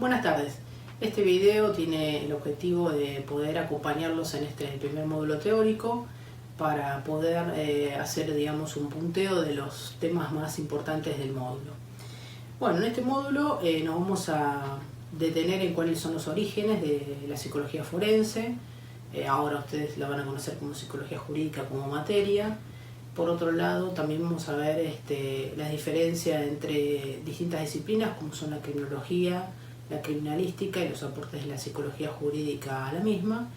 Buenas tardes. Este video tiene el objetivo de poder acompañarlos en este primer módulo teórico para poder hacer, digamos, un punteo de los temas más importantes del módulo. Bueno, en este módulo nos vamos a detener en cuáles son los orígenes de la psicología forense. Ahora ustedes la van a conocer como psicología jurídica como materia. Por otro lado, también vamos a ver las diferencias entre distintas disciplinas como son la criminología, la criminalística y los aportes de la psicología jurídica a la misma.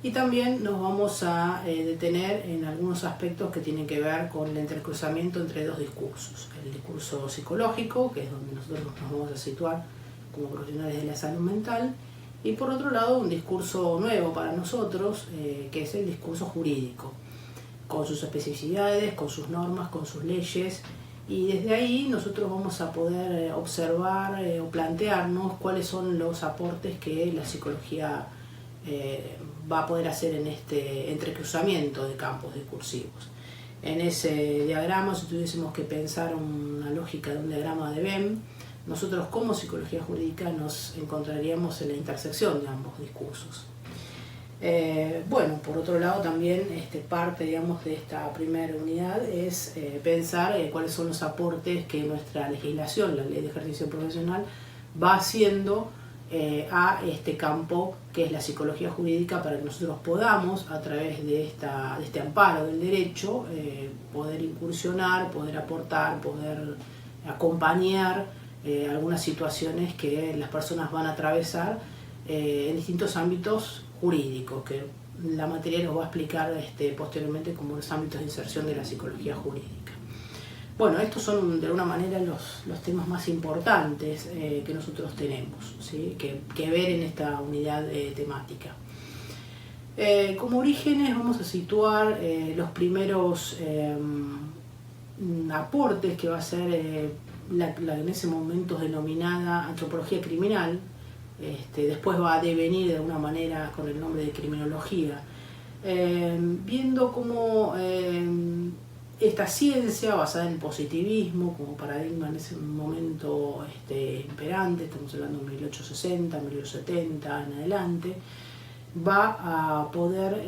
Y también nos vamos a detener en algunos aspectos que tienen que ver con el entrecruzamiento entre dos discursos. El discurso psicológico, que es donde nosotros nos vamos a situar como profesionales de la salud mental, y por otro lado un discurso nuevo para nosotros, que es el discurso jurídico, con sus especificidades, con sus normas, con sus leyes, y desde ahí nosotros vamos a poder observar o plantearnos cuáles son los aportes que la psicología va a poder hacer en este entrecruzamiento de campos discursivos. En ese diagrama, si tuviésemos que pensar una lógica de un diagrama de Venn, nosotros como psicología jurídica nos encontraríamos en la intersección de ambos discursos. Bueno, por otro lado también parte, digamos, de esta primera unidad es pensar cuáles son los aportes que nuestra legislación, la Ley de Ejercicio Profesional, va haciendo a este campo que es la psicología jurídica, para que nosotros podamos, a través de este amparo del derecho, poder incursionar, poder aportar, poder acompañar algunas situaciones que las personas van a atravesar en distintos ámbitos jurídicos, que la materia nos va a explicar posteriormente como los ámbitos de inserción de la psicología jurídica. Bueno, estos son de alguna manera los temas más importantes que nosotros tenemos, ¿sí? que ver en esta unidad temática. Como orígenes vamos a situar los primeros aportes que va a ser la en ese momento denominada antropología criminal. Después va a devenir de alguna manera con el nombre de criminología, viendo cómo esta ciencia basada en el positivismo como paradigma en ese momento imperante, estamos hablando de 1860, 1870 en adelante, va a poder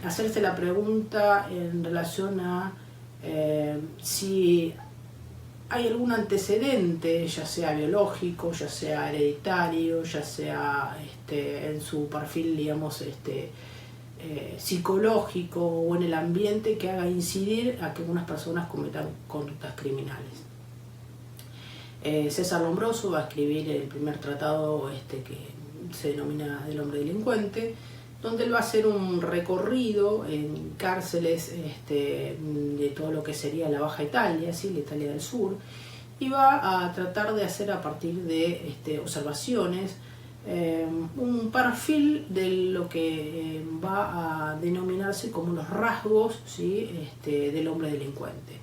hacerse la pregunta en relación a si hay algún antecedente, ya sea biológico, ya sea hereditario, ya sea en su perfil, digamos, psicológico o en el ambiente, que haga incidir a que algunas personas cometan conductas criminales. César Lombroso va a escribir el primer tratado que se denomina del hombre delincuente, donde él va a hacer un recorrido en cárceles de todo lo que sería la Baja Italia, ¿sí? La Italia del Sur, y va a tratar de hacer a partir de observaciones un perfil de lo que va a denominarse como los rasgos, ¿sí? Del hombre delincuente.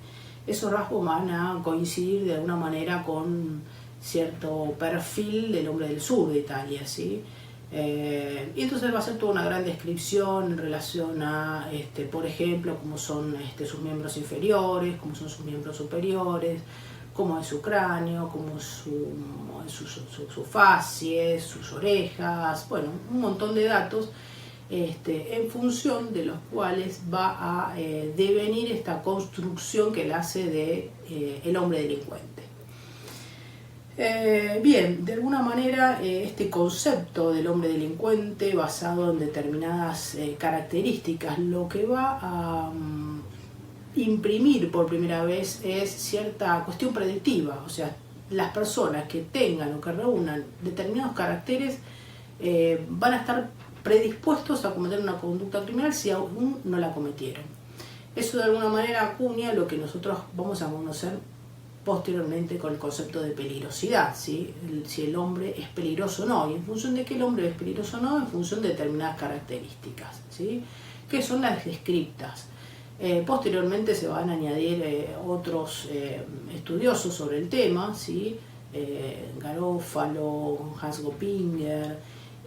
Esos rasgos van a coincidir de alguna manera con cierto perfil del hombre del sur de Italia, ¿sí? Y entonces va a ser toda una gran descripción en relación a, por ejemplo, cómo son sus miembros inferiores, cómo son sus miembros superiores, cómo es su cráneo, cómo es su facies, sus orejas, bueno, un montón de datos en función de los cuales va a devenir esta construcción que él hace de el hombre delincuente. Bien, de alguna manera este concepto del hombre delincuente basado en determinadas características, lo que va a imprimir por primera vez es cierta cuestión predictiva, o sea, las personas que tengan o que reúnan determinados caracteres van a estar predispuestos a cometer una conducta criminal si aún no la cometieron. Eso de alguna manera acuña lo que nosotros vamos a conocer posteriormente con el concepto de peligrosidad, ¿sí? Si el hombre es peligroso o no, y en función de qué el hombre es peligroso o no, en función de determinadas características, ¿sí? Que son las descriptas. Posteriormente se van a añadir otros estudiosos sobre el tema, ¿sí? Garofalo, Hans Goppinger,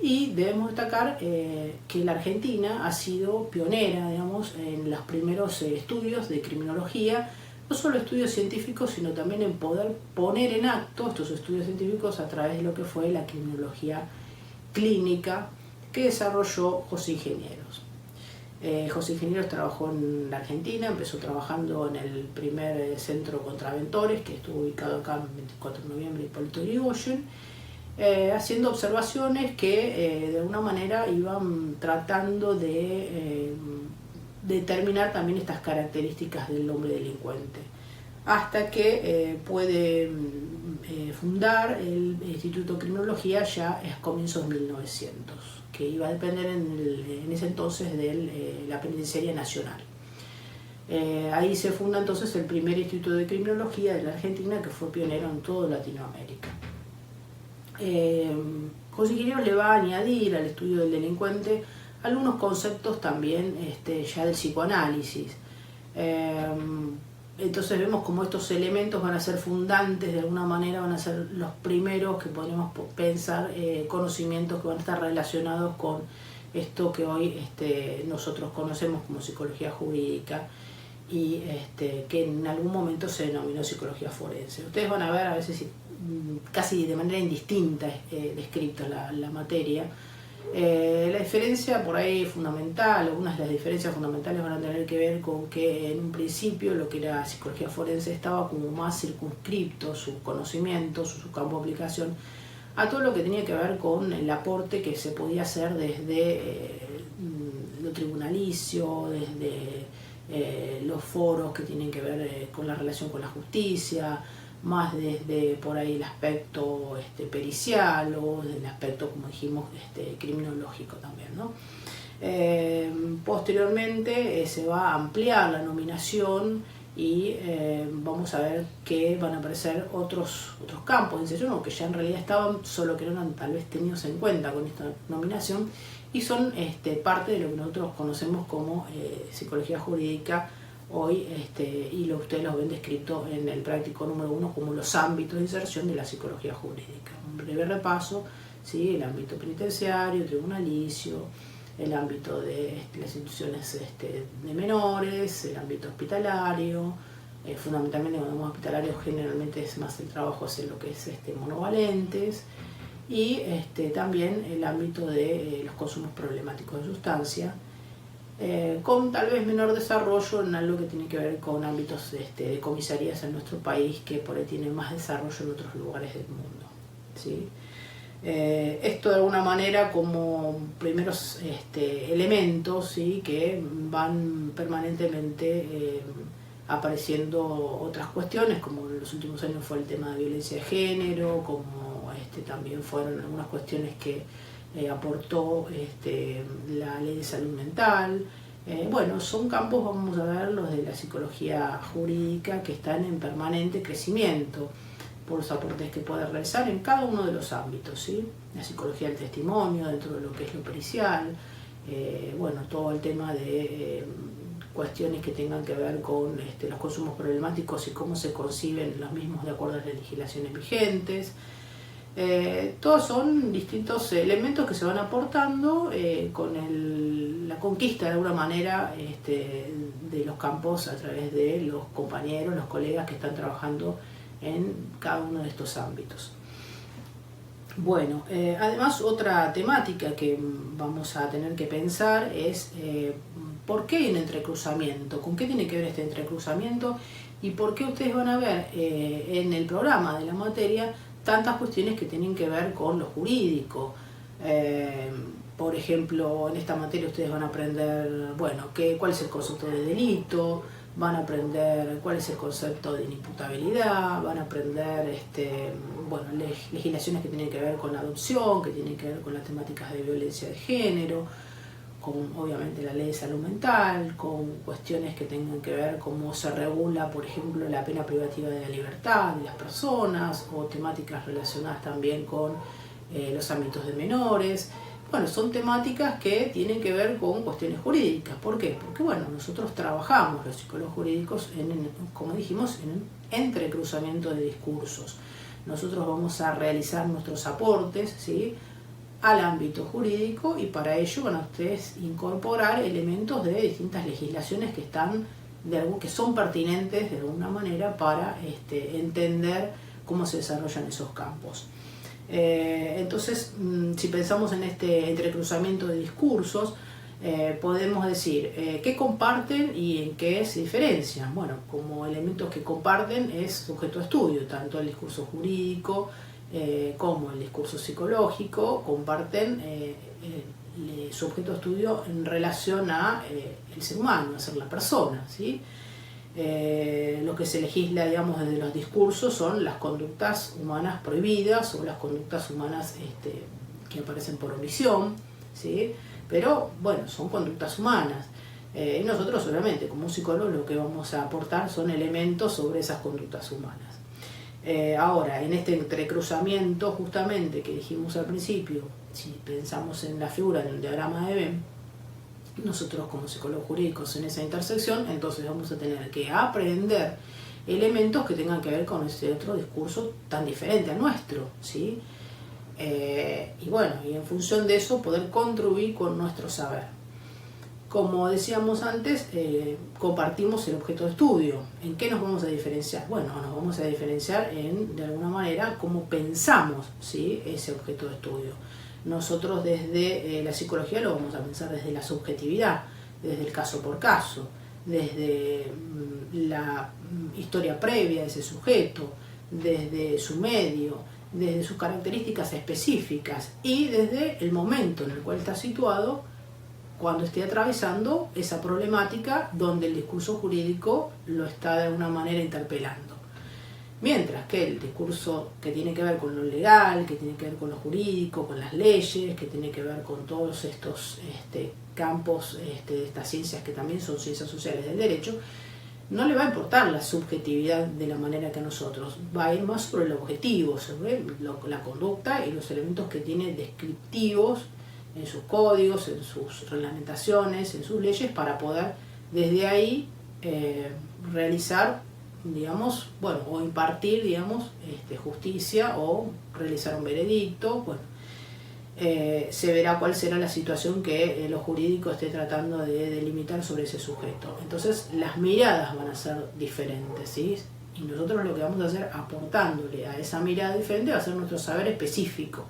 y debemos destacar que la Argentina ha sido pionera, digamos, en los primeros estudios de criminología no solo estudios científicos, sino también en poder poner en acto estos estudios científicos a través de lo que fue la criminología clínica que desarrolló José Ingenieros. José Ingenieros trabajó en la Argentina, empezó trabajando en el primer centro contra Ventores, que estuvo ubicado acá en 24 de noviembre, Hipólito Yrigoyen, haciendo observaciones que de alguna manera iban tratando de determinar también estas características del hombre delincuente, hasta que puede fundar el Instituto de Criminología ya a comienzos de 1900, que iba a depender en ese entonces de la Penitenciaría Nacional. Ahí se funda entonces el primer Instituto de Criminología de la Argentina, que fue pionero en toda Latinoamérica. José Ingenieros le va a añadir al estudio del delincuente algunos conceptos también ya del psicoanálisis. Entonces vemos como estos elementos van a ser fundantes, de alguna manera van a ser los primeros que podemos pensar, conocimientos que van a estar relacionados con esto que hoy nosotros conocemos como psicología jurídica y que en algún momento se denominó psicología forense. Ustedes van a ver a veces casi de manera indistinta descrita la materia. La diferencia por ahí fundamental, algunas de las diferencias fundamentales van a tener que ver con que en un principio lo que era psicología forense estaba como más circunscripto su conocimiento, su campo de aplicación a todo lo que tenía que ver con el aporte que se podía hacer desde lo tribunalicio, desde los foros que tienen que ver con la relación con la justicia, más desde por ahí el aspecto pericial o del aspecto, como dijimos, criminológico también, ¿no? Posteriormente se va a ampliar la nominación y vamos a ver que van a aparecer otros campos de inserción, que ya en realidad estaban, solo que no eran tal vez tenidos en cuenta con esta nominación, y son parte de lo que nosotros conocemos como psicología jurídica hoy, y ustedes los ven descrito en el práctico número 1 como los ámbitos de inserción de la psicología jurídica. Un breve repaso, ¿sí? El ámbito penitenciario, tribunalicio, el ámbito de las instituciones de menores, el ámbito hospitalario, fundamentalmente cuando hablamos hospitalario generalmente es más el trabajo hacia lo que es monovalentes, y también el ámbito de los consumos problemáticos de sustancia, con tal vez menor desarrollo en algo que tiene que ver con ámbitos de comisarías en nuestro país, que por ahí tienen más desarrollo en otros lugares del mundo, ¿sí? Esto de alguna manera como primeros elementos, ¿sí? Que van permanentemente apareciendo otras cuestiones, como en los últimos años fue el tema de violencia de género, como también fueron algunas cuestiones que aportó la ley de salud mental. Bueno, son campos, vamos a ver, los de la psicología jurídica, que están en permanente crecimiento por los aportes que puede realizar en cada uno de los ámbitos, ¿sí? La psicología del testimonio, dentro de lo que es lo pericial, bueno, todo el tema de cuestiones que tengan que ver con los consumos problemáticos y cómo se conciben los mismos de acuerdo a las legislaciones vigentes. Todos son distintos elementos que se van aportando con la conquista de alguna manera de los campos a través de los compañeros, los colegas que están trabajando en cada uno de estos ámbitos. Bueno, además otra temática que vamos a tener que pensar es ¿por qué hay un entrecruzamiento? ¿Con qué tiene que ver este entrecruzamiento? Y por qué ustedes van a ver en el programa de la materia tantas cuestiones que tienen que ver con lo jurídico. Por ejemplo, en esta materia ustedes van a aprender, bueno, cuál es el concepto de delito, van a aprender cuál es el concepto de inimputabilidad, van a aprender bueno, legislaciones que tienen que ver con la adopción, que tienen que ver con las temáticas de violencia de género, con obviamente la ley de salud mental, con cuestiones que tengan que ver cómo se regula, por ejemplo, la pena privativa de la libertad de las personas, o temáticas relacionadas también con los ámbitos de menores. Bueno, son temáticas que tienen que ver con cuestiones jurídicas. ¿Por qué? Porque bueno, nosotros trabajamos, los psicólogos jurídicos, como dijimos, en un entrecruzamiento de discursos. Nosotros vamos a realizar nuestros aportes, ¿sí?, al ámbito jurídico, y para ello van a ustedes incorporar elementos de distintas legislaciones que están que son pertinentes de alguna manera para entender cómo se desarrollan esos campos. Entonces, si pensamos en este entrecruzamiento de discursos, podemos decir qué comparten y en qué se diferencian. Bueno, como elementos que comparten es sujeto de estudio, tanto el discurso jurídico como el discurso psicológico comparten su objeto de estudio en relación a el ser humano, a ser la persona, ¿sí? Lo que se legisla, digamos, desde los discursos son las conductas humanas prohibidas o las conductas humanas que aparecen por omisión, ¿sí? Pero, bueno, son conductas humanas. Y nosotros, obviamente, como psicólogos, lo que vamos a aportar son elementos sobre esas conductas humanas. Ahora, en este entrecruzamiento, justamente, que dijimos al principio, si pensamos en la figura del diagrama de Venn, nosotros como psicólogos jurídicos en esa intersección, entonces vamos a tener que aprender elementos que tengan que ver con ese otro discurso tan diferente al nuestro, ¿sí? Y bueno, y en función de eso poder contribuir con nuestro saber. Como decíamos antes, compartimos el objeto de estudio. ¿En qué nos vamos a diferenciar? Bueno, nos vamos a diferenciar de alguna manera, cómo pensamos, ¿sí?, ese objeto de estudio. Nosotros desde la psicología lo vamos a pensar desde la subjetividad, desde el caso por caso, desde la historia previa de ese sujeto, desde su medio, desde sus características específicas y desde el momento en el cual está situado cuando esté atravesando esa problemática donde el discurso jurídico lo está de alguna manera interpelando. Mientras que el discurso que tiene que ver con lo legal, que tiene que ver con lo jurídico, con las leyes, que tiene que ver con todos estos campos de estas ciencias que también son ciencias sociales del derecho, no le va a importar la subjetividad de la manera que a nosotros, va a ir más sobre el objetivo, sobre la conducta y los elementos que tiene descriptivos en sus códigos, en sus reglamentaciones, en sus leyes, para poder desde ahí realizar, digamos, bueno, o impartir, digamos, justicia o realizar un veredicto. Bueno, se verá cuál será la situación que lo jurídico esté tratando de delimitar sobre ese sujeto. Entonces las miradas van a ser diferentes, ¿sí? Y nosotros lo que vamos a hacer aportándole a esa mirada diferente va a ser nuestro saber específico.